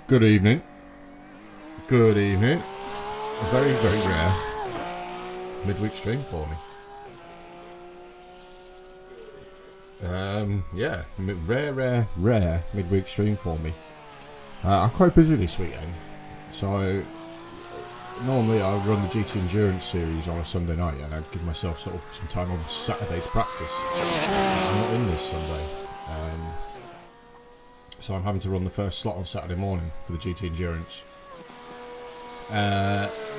Good evening. Good evening. A very, very rare midweek stream for me. Yeah, rare midweek stream for me. I'm quite busy this weekend, so normally I run the GT Endurance series on a Sunday night, and I'd give myself sort of some time on Saturday to practice. I'm not in this Sunday. So I'm having to run the first slot on Saturday morning for the GT Endurance,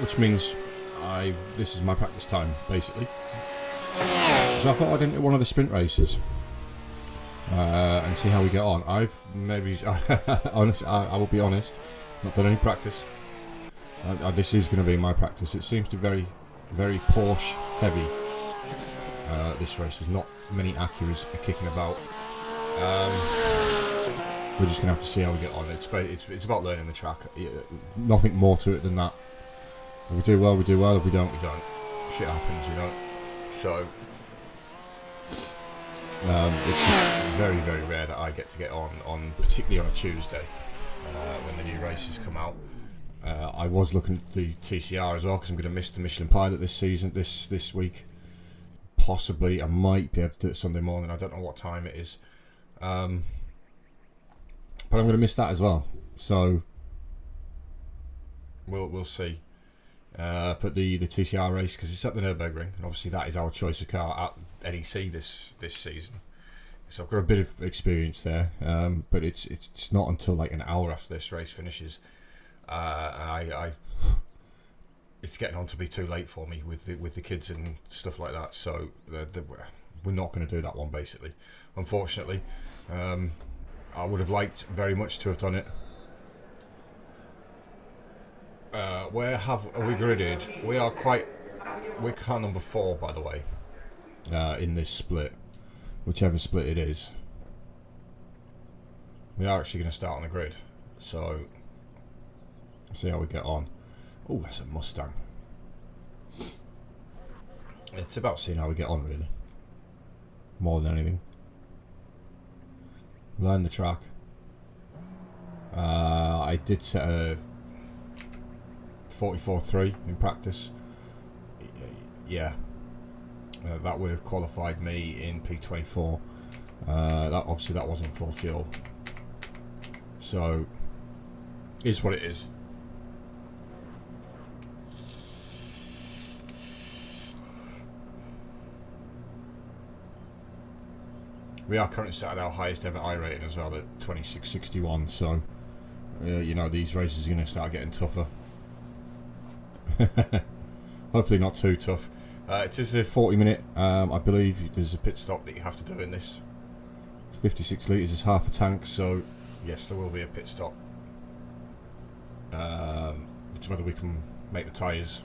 which means this is my practice time basically. So I thought I'd enter one of the sprint races and see how we get on. Honestly, I will be honest, not done any practice. This is going to be my practice. It seems to be very, very Porsche heavy. This race, there's not many ACUEs kicking about. We're just going to have to see how we get on. It's about learning the track. Nothing more to it than that. If we do well, we do well. If we don't, we don't. Shit happens, you know. So, it's just very, very rare that I get to get on particularly on a Tuesday, when the new races come out. I was looking at the TCR as well, because I'm going to miss the Michelin Pilot this season, this week. Possibly, I might be able to do it Sunday morning. I don't know what time it is. But I'm going to miss that as well, so we'll see. But the TCR race, because it's at the Nürburgring, and obviously that is our choice of car at NEC this season. So I've got a bit of experience there, but it's not until like an hour after this race finishes, and it's getting on to be too late for me with the kids and stuff like that. So we're not going to do that one basically, unfortunately. I would have liked very much to have done it. Where are we gridded? We're car number 4, by the way, in this split, whichever split it is. We are actually going to start on the grid, so see how we get on. Oh, that's a Mustang. It's about seeing how we get on, really, more than anything. Learn the track. I did set a 44.3 in practice. Yeah, that would have qualified me in P24. Obviously that wasn't full fuel, so is what it is. We are currently sat at our highest ever I rating as well, at 2661. So, you know, these races are going to start getting tougher. Hopefully not too tough. It is a 40-minute. I believe there's a pit stop that you have to do in this. 56 litres is half a tank, so yes, there will be a pit stop. It's whether we can make the tyres.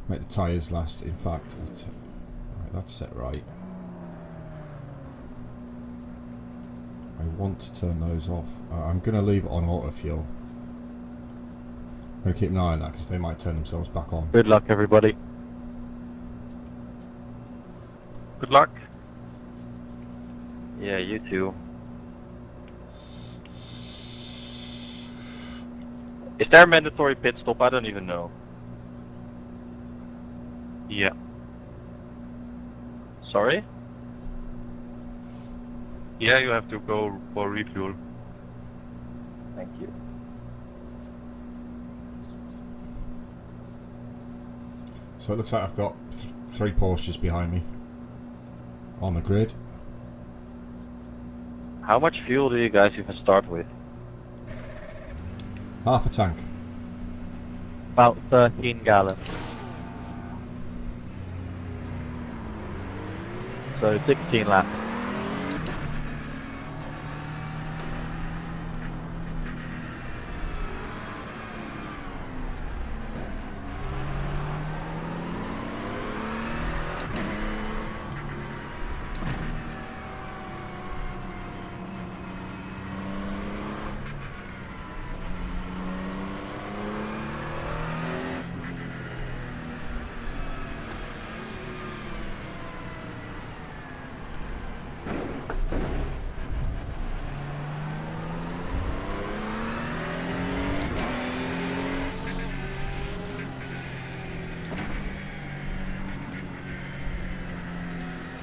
Make the tyres last. In fact, that's set right. I want to turn those off. I'm going to leave it on auto fuel. I'm going to keep an eye on that because they might turn themselves back on. Good luck, everybody. Good luck. Yeah, you too. Is there a mandatory pit stop? I don't even know. Yeah. Sorry? Yeah, you have to go for refuel. Thank you. So it looks like I've got 3 Porsches behind me on the grid. How much fuel do you guys even start with? Half a tank. About 13 gallons. So 16 laps.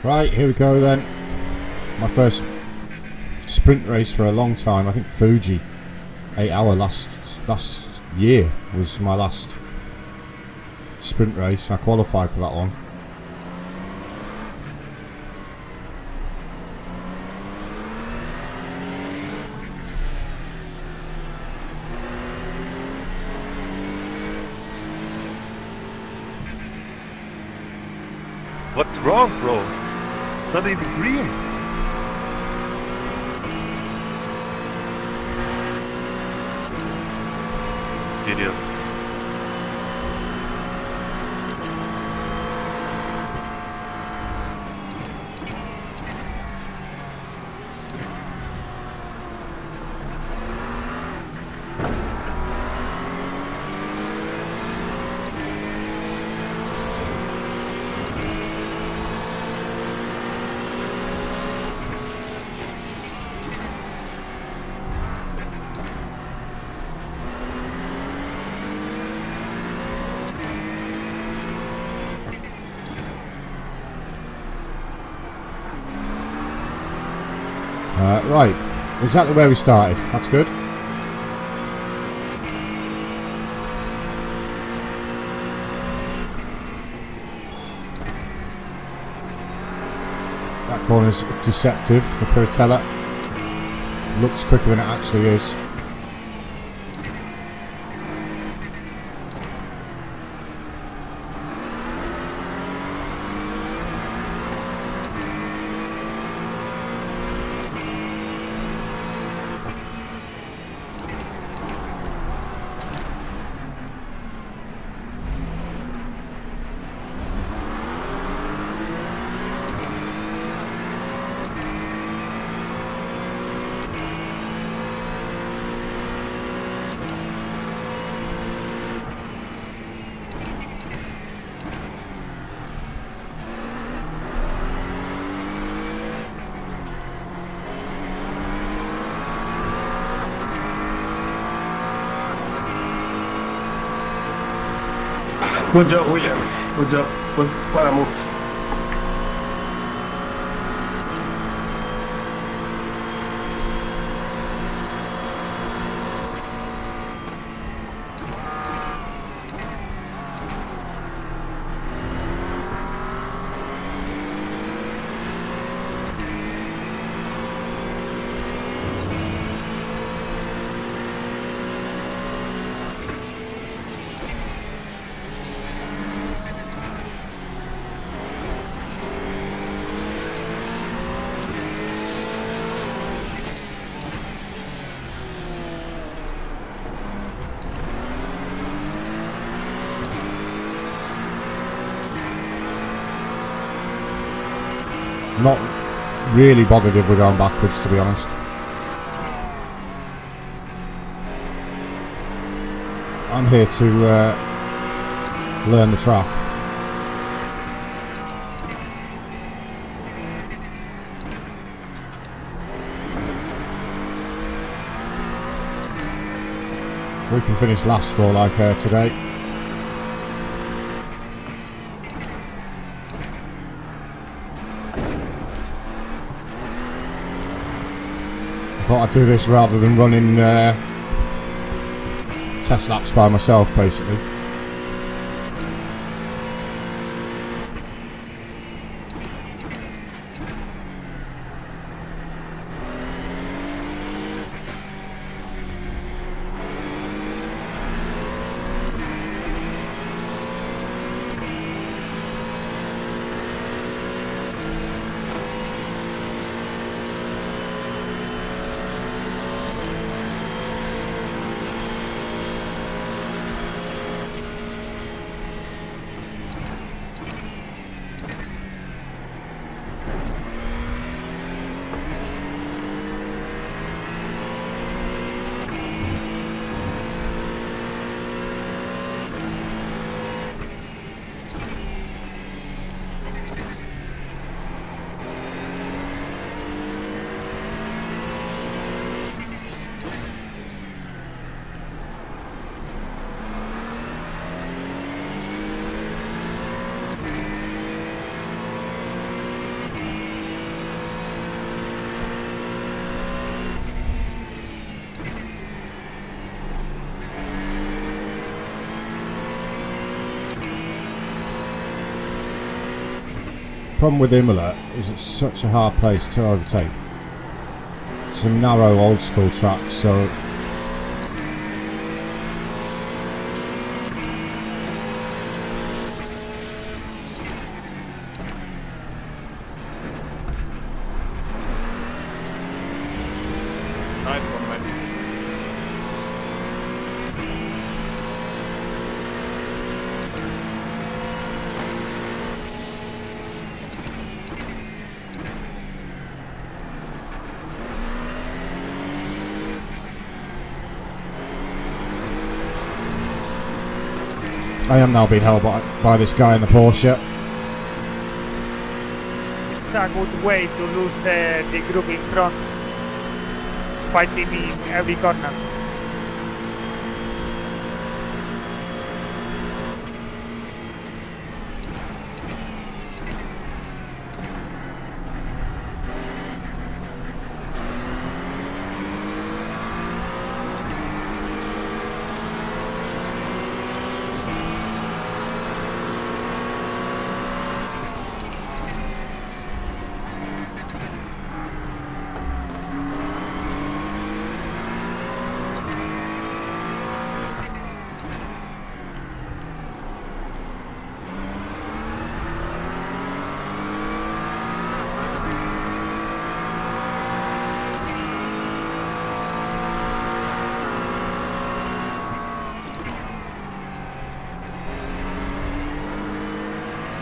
Right, here we go then. My first sprint race for a long time. I think Fuji 8 hour last year was my last sprint race. I qualified for that one. What's wrong, bro? Suddenly the green. Idiot. Right, exactly where we started. That's good. That corner's deceptive for Piratella. Looks quicker than it actually is. Good job, William. Good job. Good para move. Not really bothered if we're going backwards, to be honest. I'm here to learn the track. We can finish last for all I care today. I thought I'd do this rather than running test laps by myself, basically. Problem with Imola is it's such a hard place to overtake. It's a narrow old school track, so Nice one, mate. I am now being held by this guy in the Porsche. It's a good way to lose the group in front, fighting in every corner.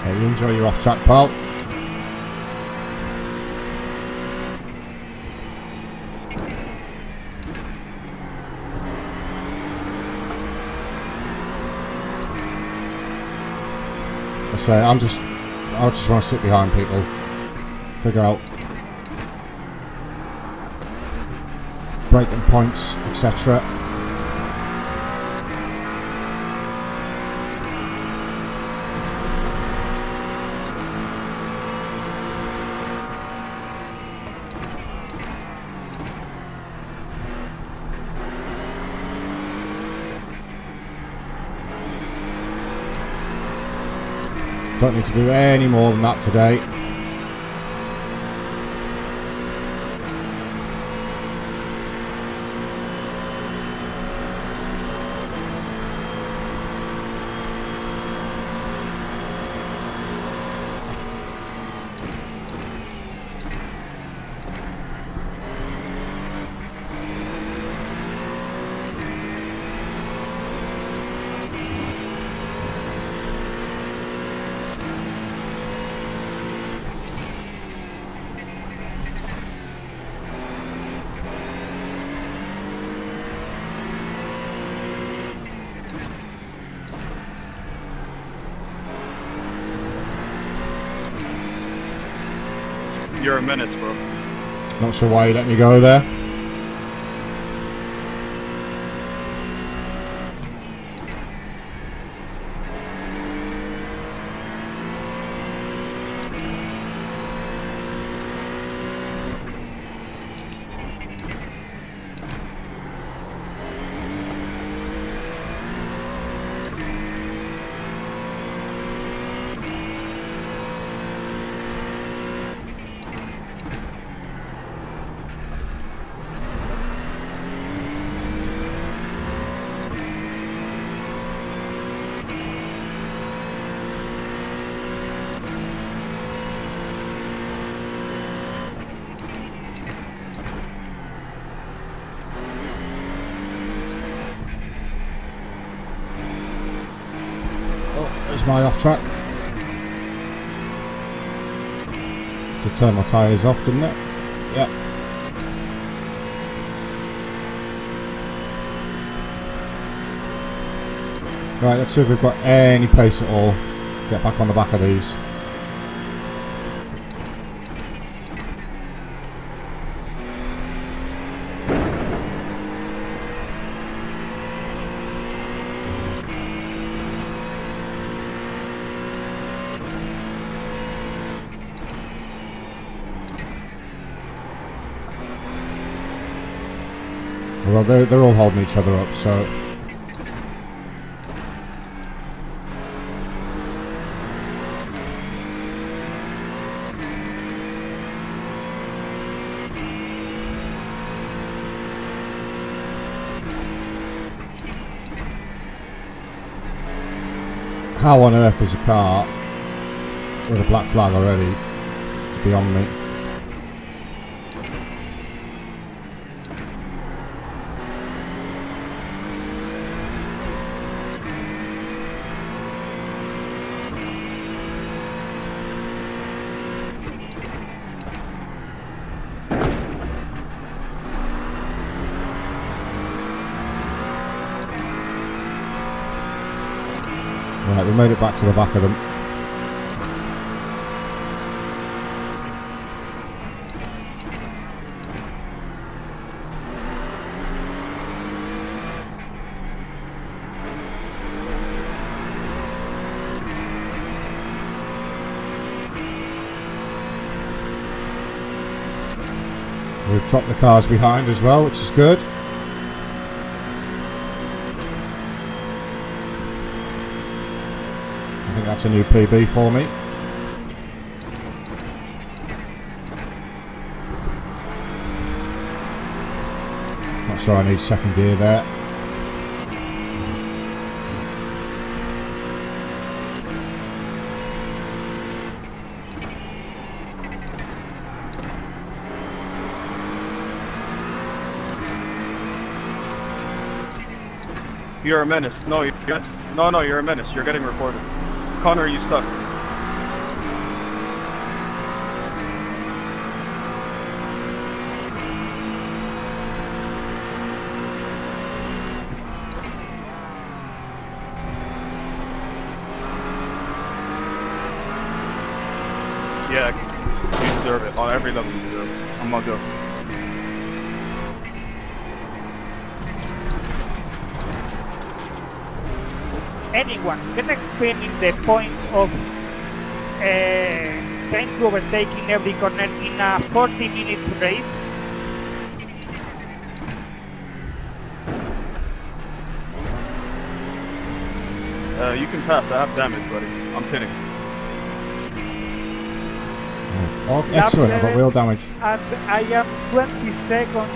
Hey, you enjoy your off-track, pal. I say, I just want to sit behind people, figure out braking points, etc. Don't need to do any more than that today. You're a menace, bro. Not sure why you let me go there. There's my off track. To turn my tyres off, didn't it? Yeah. Right, let's see if we've got any pace at all. Get back on the back of these. Well, they're all holding each other up, so... How on earth is a car with a black flag already? It's beyond me. Right, we made it back to the back of them. We've dropped the cars behind as well, which is good. I think that's a new PB for me. Not sure I need second gear there. You're a menace. No, you're a menace. You're getting reported. Connor, are you stuck? Yeah, you deserve it. On every level you deserve it. I'm not joking. Anyone can explain me the point of trying to overtaking every corner in a 40-minute race? You can pass. I have damage, buddy. I'm pinning. Oh, excellent, I've got wheel damage. And I am 20 seconds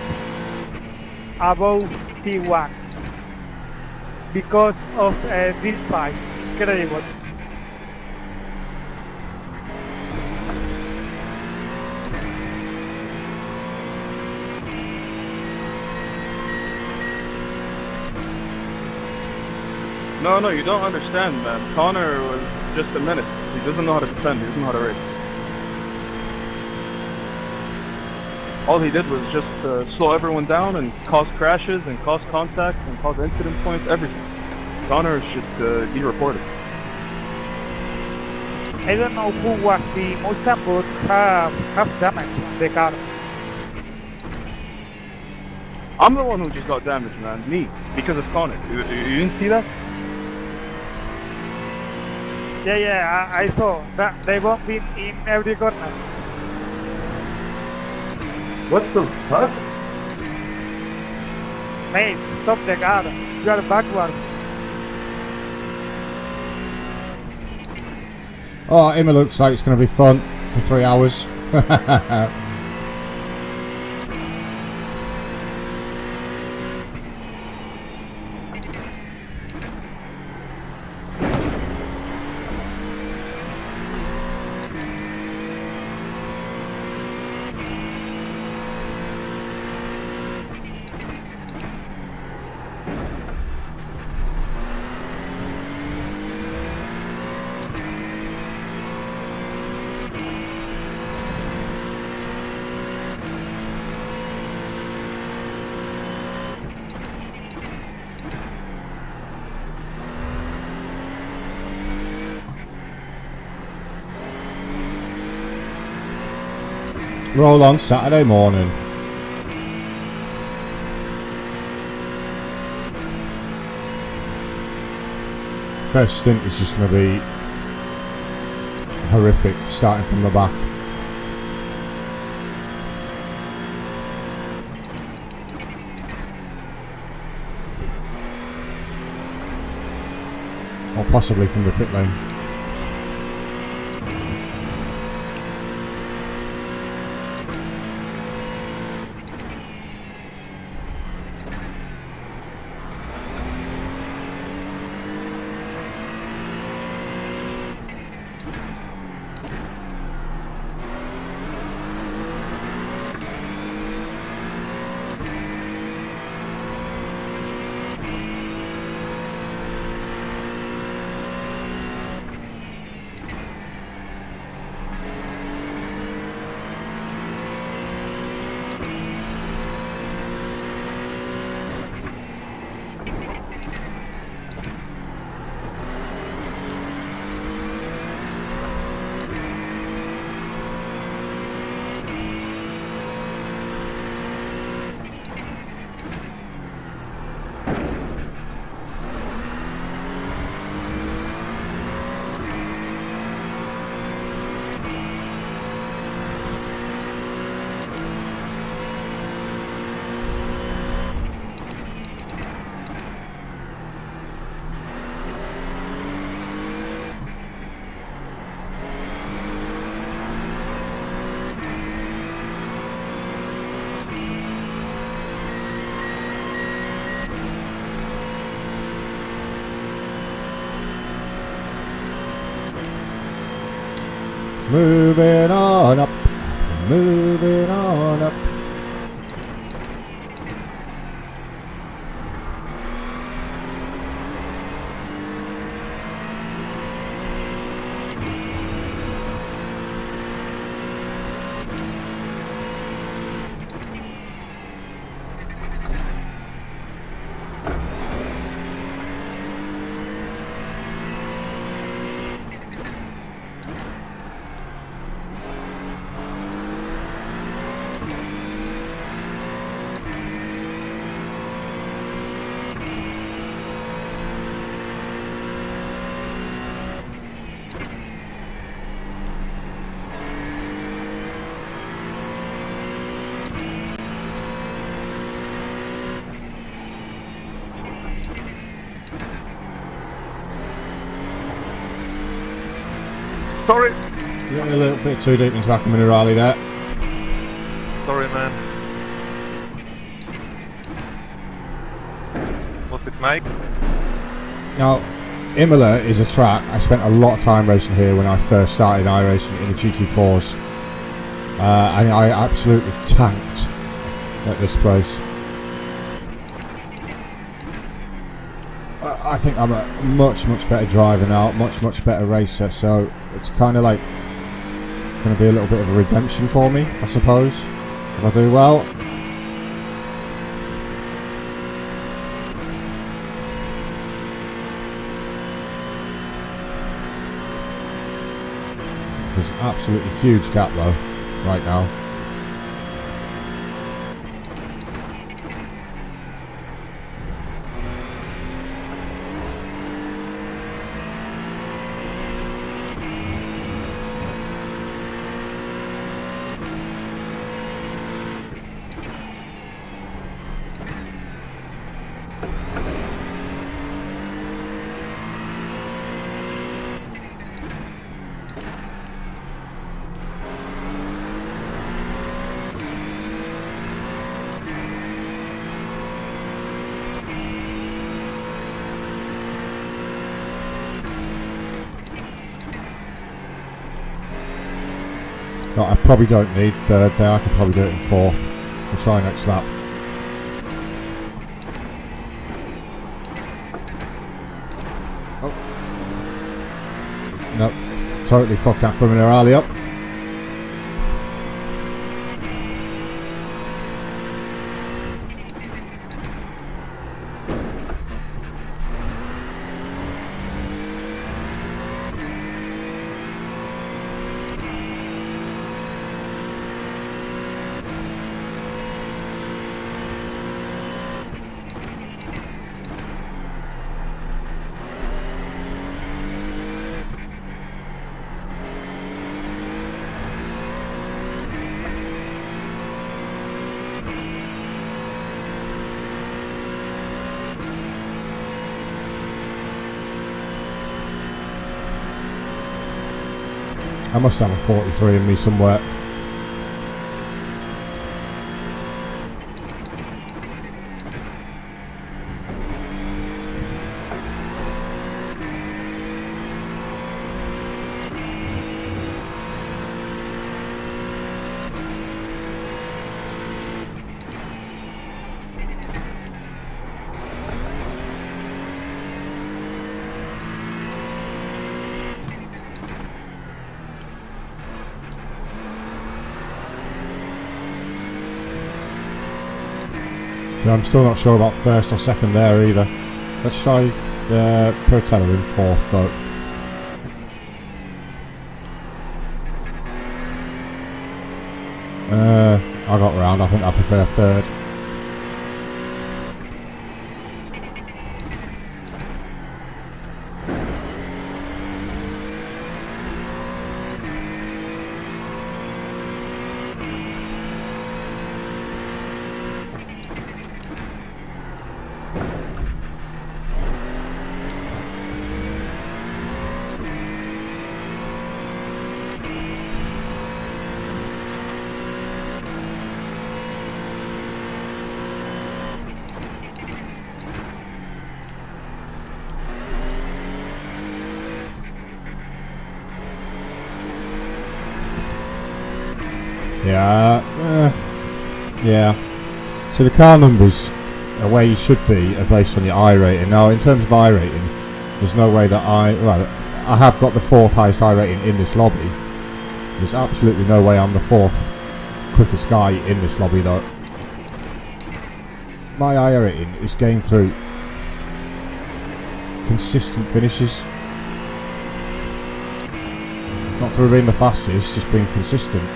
above T1 because of this fight. Incredible. No, you don't understand, man. Connor was just a menace. He doesn't know how to defend. He doesn't know how to race. All he did was just slow everyone down and cause crashes and cause contacts and cause incident points, everything. Connor should be reported. I don't know who was the Mustang, but have damage on the car. I'm the one who just got damaged, man. Me, because of Connor. You didn't see that? Yeah, I saw that they bombed in every corner. What the fuck? Mate, stop the car. You are backward. Oh, Imola looks like it's going to be fun for 3 hours. Roll on Saturday morning. First stint is just going to be horrific, starting from the back. Or possibly from the pit lane. Moving on up, moving on up. Sorry. You got a little bit too deep into Ackerman and Raleigh there. Sorry, man. What's it, Mike? Now, Imola is a track. I spent a lot of time racing here when I first started iRacing in the GT4s. And I absolutely tanked at this place. I think I'm a much better driver now, much better racer, so it's kind of like going to be a little bit of a redemption for me, I suppose, if I do well. There's an absolutely huge gap though, right now. No, I probably don't need third there, I could probably do it in fourth. We'll try next lap. Oh. Nope, totally fucked that criminal rally up. I must have a 43 in me somewhere. So I'm still not sure about first or second there either. Let's try the Protella in fourth though. I got round, I think I prefer third. Yeah. So the car numbers are where you should be are based on your I rating. Now, in terms of I rating, there's no way that I have got the fourth highest I rating in this lobby. There's absolutely no way I'm the fourth quickest guy in this lobby though. My I rating is gained through consistent finishes. Not through being the fastest, just being consistent.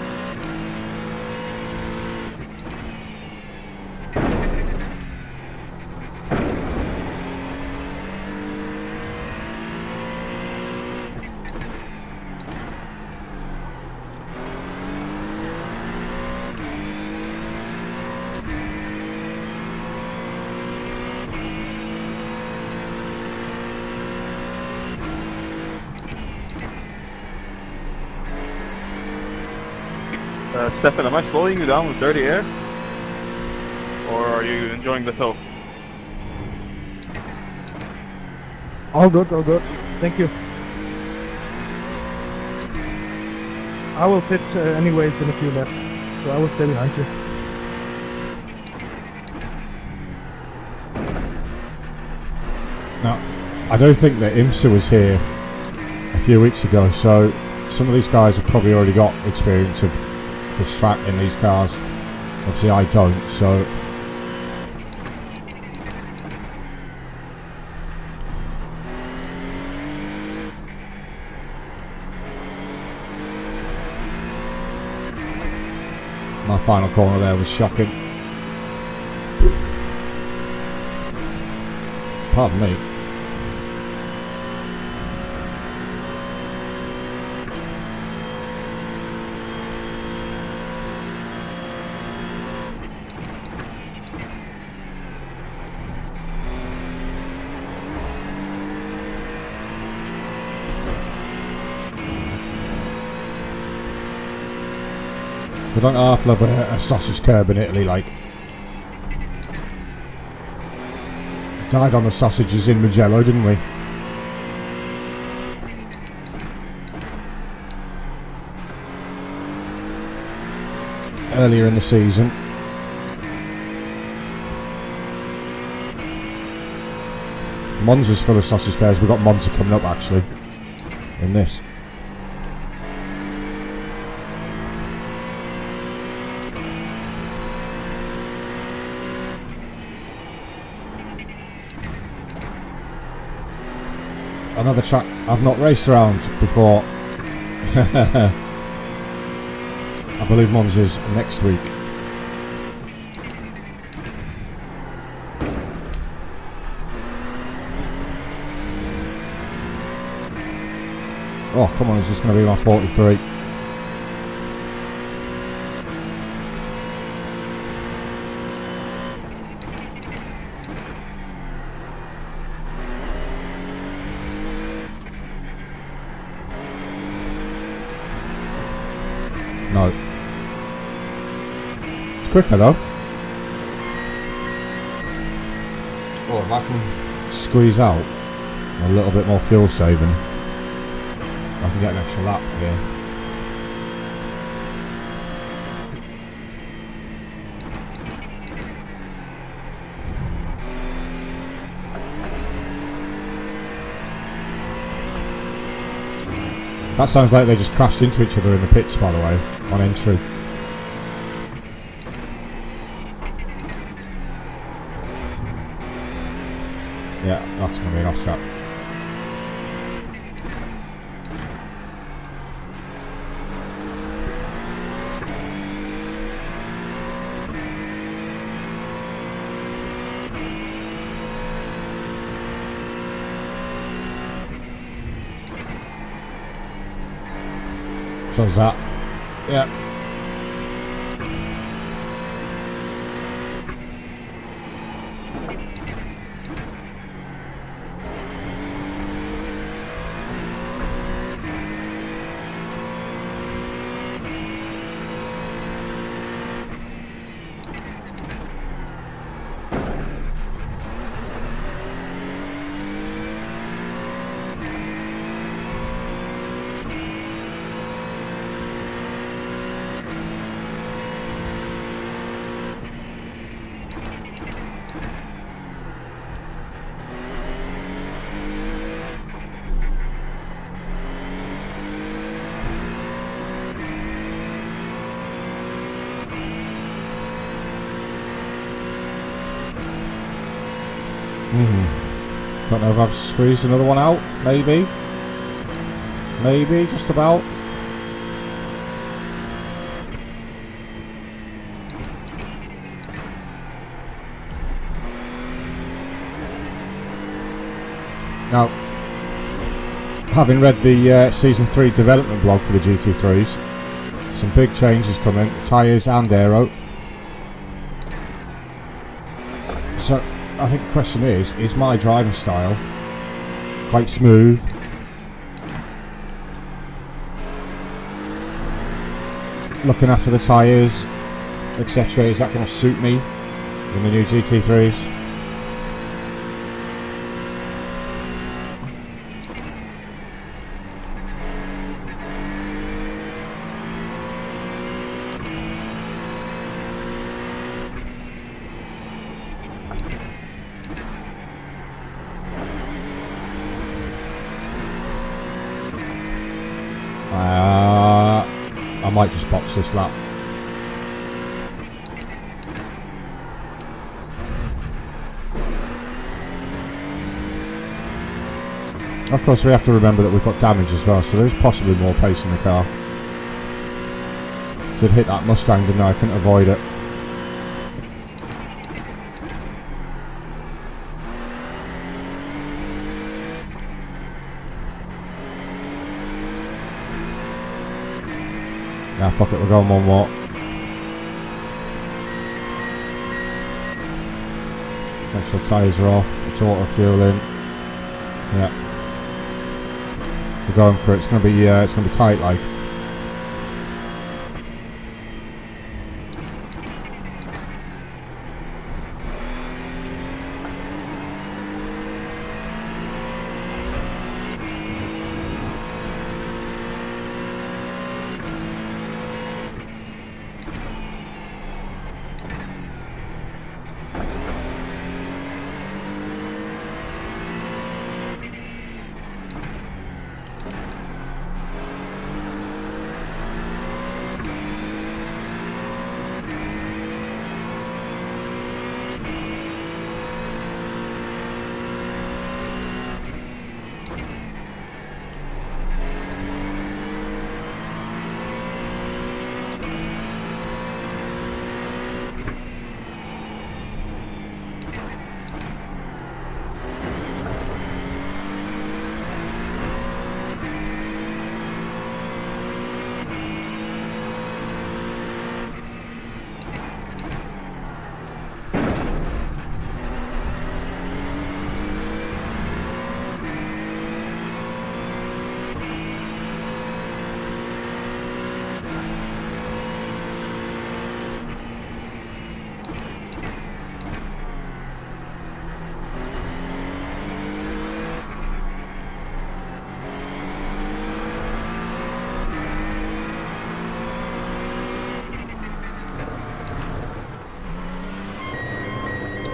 Stefan, am I slowing you down with dirty air? Or are you enjoying the tow? All good, all good. Thank you. I will pit anyways in a few laps, so I will stay behind you. Now, I don't think that IMSA was here a few weeks ago, so some of these guys have probably already got experience of this track in these cars. Obviously I don't, so final corner there was shocking. Pardon me. They don't half love a sausage curb in Italy, like. Died on the sausages in Mugello, didn't we? Earlier in the season. Monza's full of sausage curbs. We've got Monza coming up actually in this. Another track I've not raced around before. I believe Monza's next week. Oh, come on, is this going to be my 43? No. It's quicker though. Oh, if I can squeeze out a little bit more fuel saving, I can get an extra lap here. That sounds like they just crashed into each other in the pits, by the way, on entry. Yeah, that's going to be an off track. So's that. Yeah. Don't know if I've squeezed another one out. Maybe. Maybe, just about. Now, having read the Season 3 development blog for the GT3s, some big changes coming, tyres and aero. So, I think the question is my driving style quite smooth? Looking after the tyres, etc. Is that going to suit me in the new GT3s? I might just box this lap. Of course, we have to remember that we've got damage as well, so there's possibly more pace in the car. Did hit that Mustang, didn't I? I couldn't avoid it. Nah, fuck it, we're going one more. Make sure tyres are off, it's auto fueling. Yeah. We're going for it, it's gonna be tight like.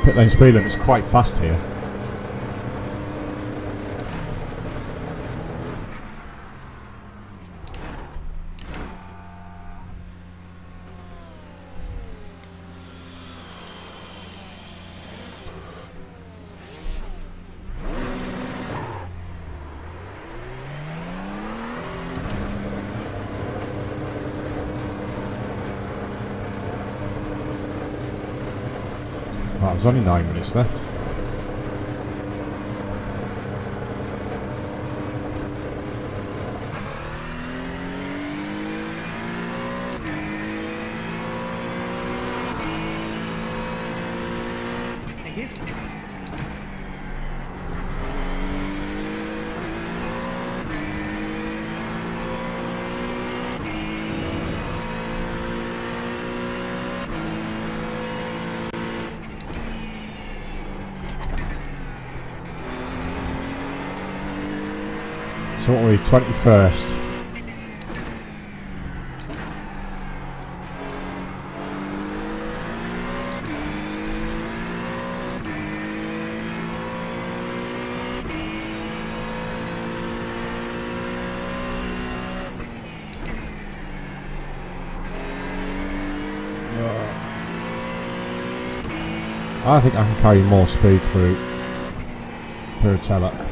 Pit lane speed limit's quite fast here. Wow, there's only 9 minutes left. Thank you. So what are we, 21st? I think I can carry more speed through Piratella.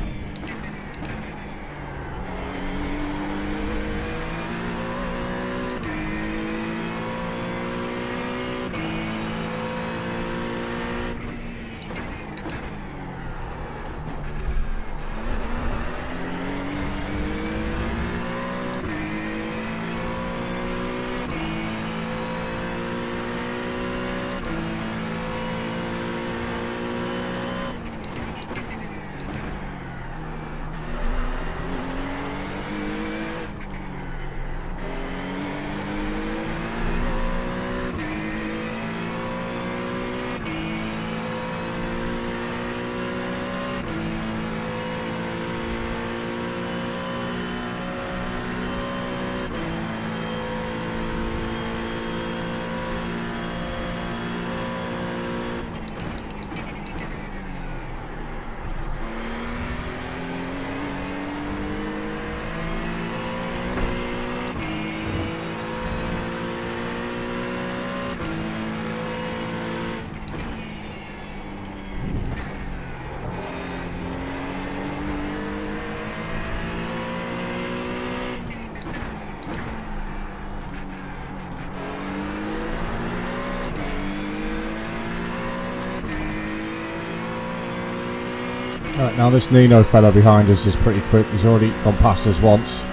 Right, now this Nino fella behind us is pretty quick. He's already gone past us once.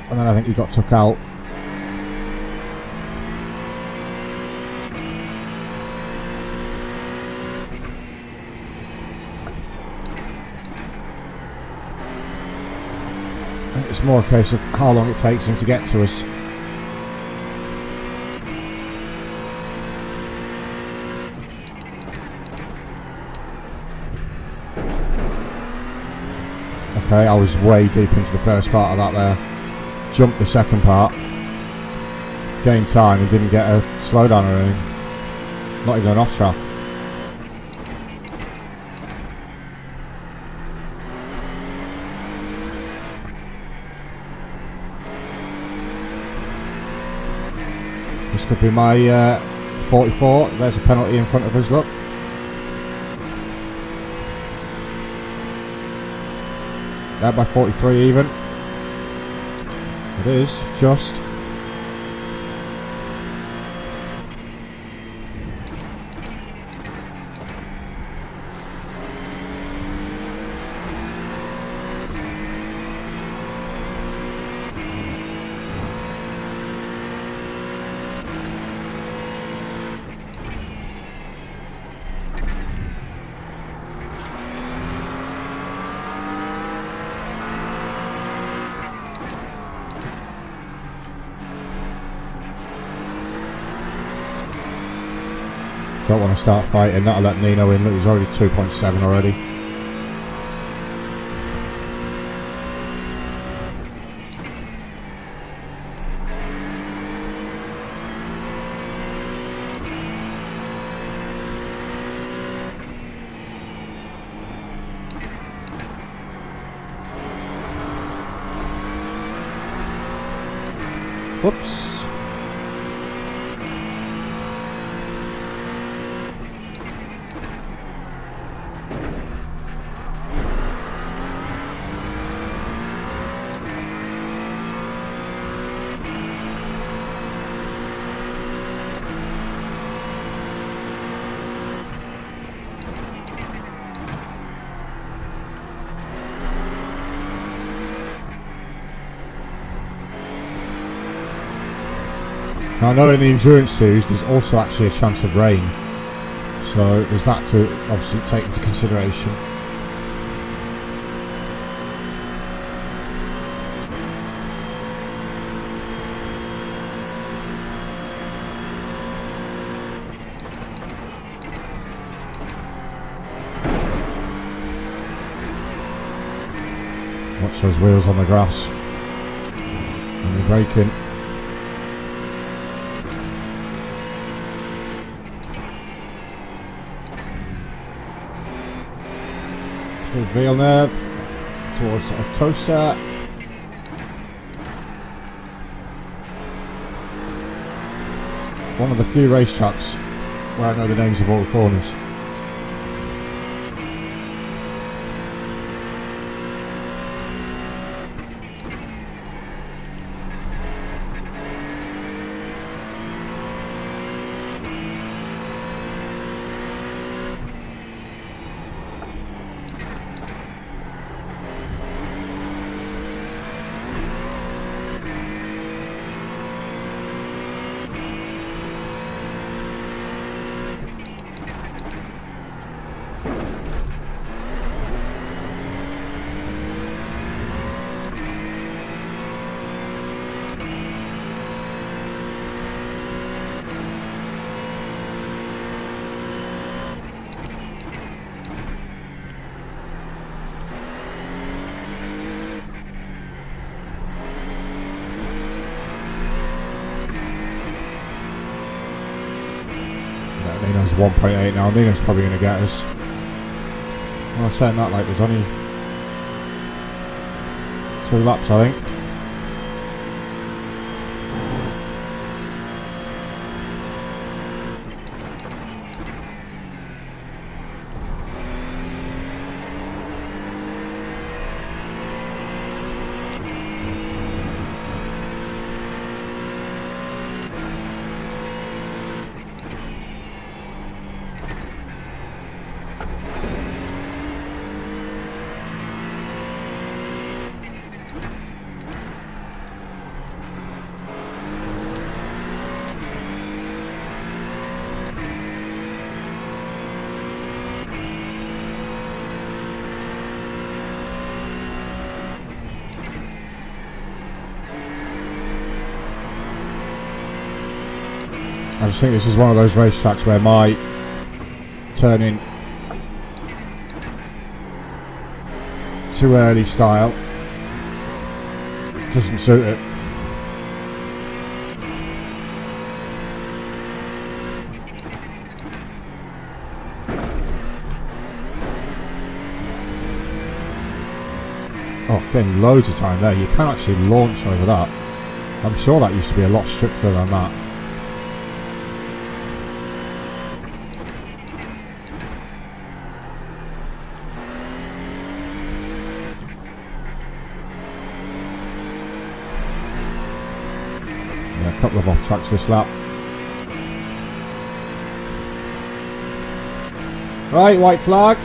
And then I think he got took out. I think it's more a case of how long it takes him to get to us. Okay, I was way deep into the first part of that there. Jumped the second part. Gained time and didn't get a slowdown or anything. Not even an off track. This could be my 44. There's a penalty in front of us, look. There by 43 even. It is, just. Don't want to start fighting, that'll let Nino in. Look, he's already 2.7 already. Whoops. Now I know in the endurance series there's also actually a chance of rain, so there's that to obviously take into consideration. Watch those wheels on the grass and they're braking. Through Villeneuve towards Atosa. One of the few racetracks where I know the names of all the corners. Nino's 1.8 now. Nino's probably going to get us. Well, I'm saying that like there's only 2 laps, I think. I just think this is one of those racetracks where my turning too early style doesn't suit it. Oh, getting loads of time there. You can actually launch over that. I'm sure that used to be a lot stricter than that. Yeah, a couple of off tracks this lap. Right, white flag.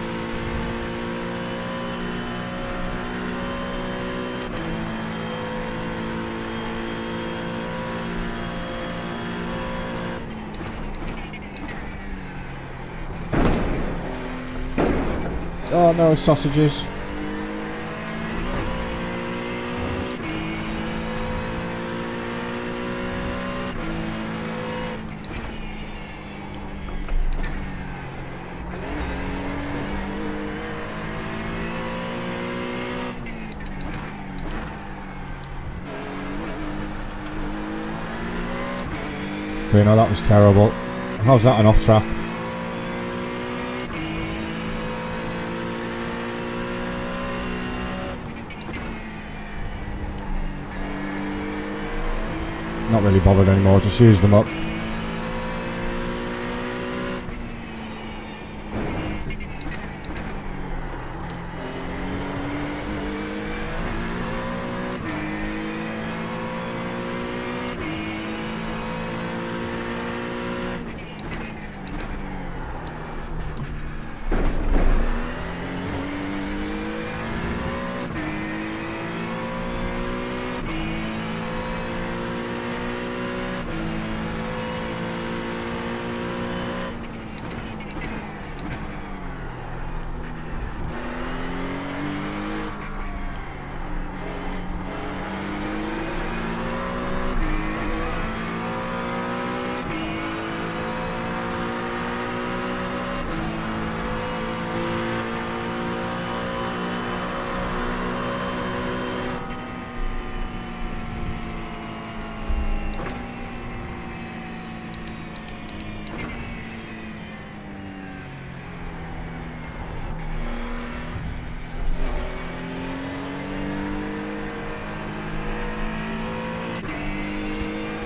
Oh no, sausages. Okay, no, that was terrible. How's that an off track? Not really bothered anymore, just use them up.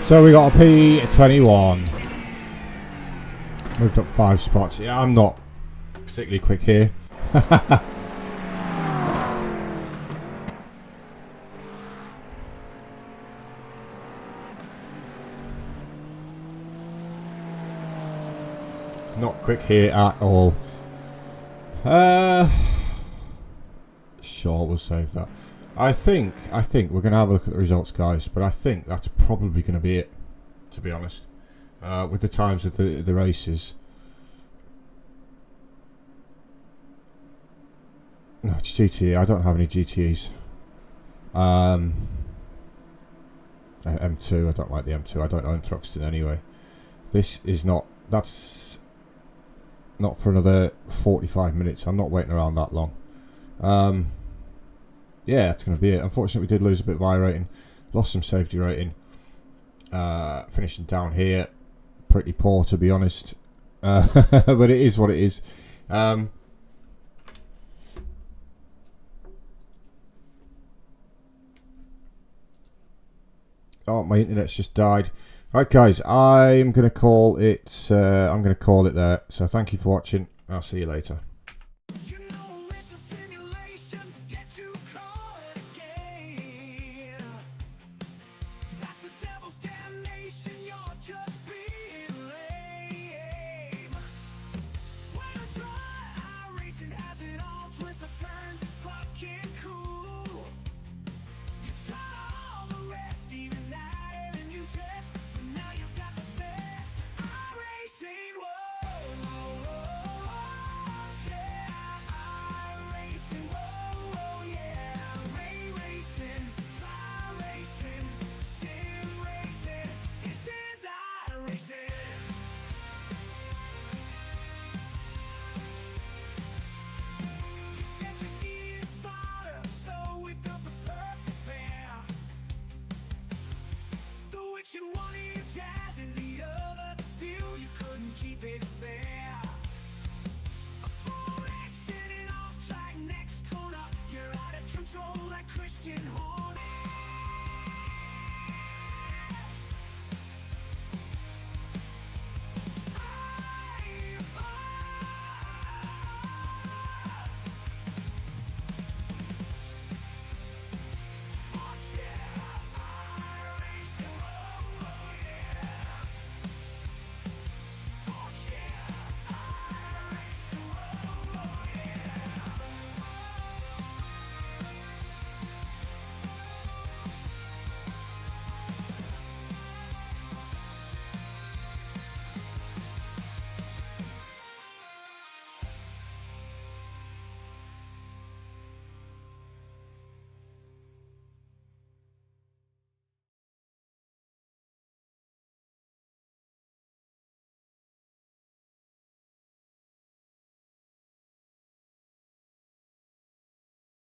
So we got a P21. Moved up 5 spots. Yeah, I'm not particularly quick here. Not quick here at all. Sure, we'll save that. I think we're going to have a look at the results, guys, but I think that's probably going to be it, to be honest, with the times of the races. No, it's GTE. I don't have any GTEs. M2, I don't like the M2. I don't own Thruxton anyway. This is not, that's not for another 45 minutes. I'm not waiting around that long. Yeah, that's going to be it. Unfortunately, we did lose a bit of I rating. Lost some safety rating. Finishing down here. Pretty poor, to be honest. But it is what it is. Oh, my internet's just died. Right, guys, I'm going to call it. I'm going to call it there. So thank you for watching. I'll see you later.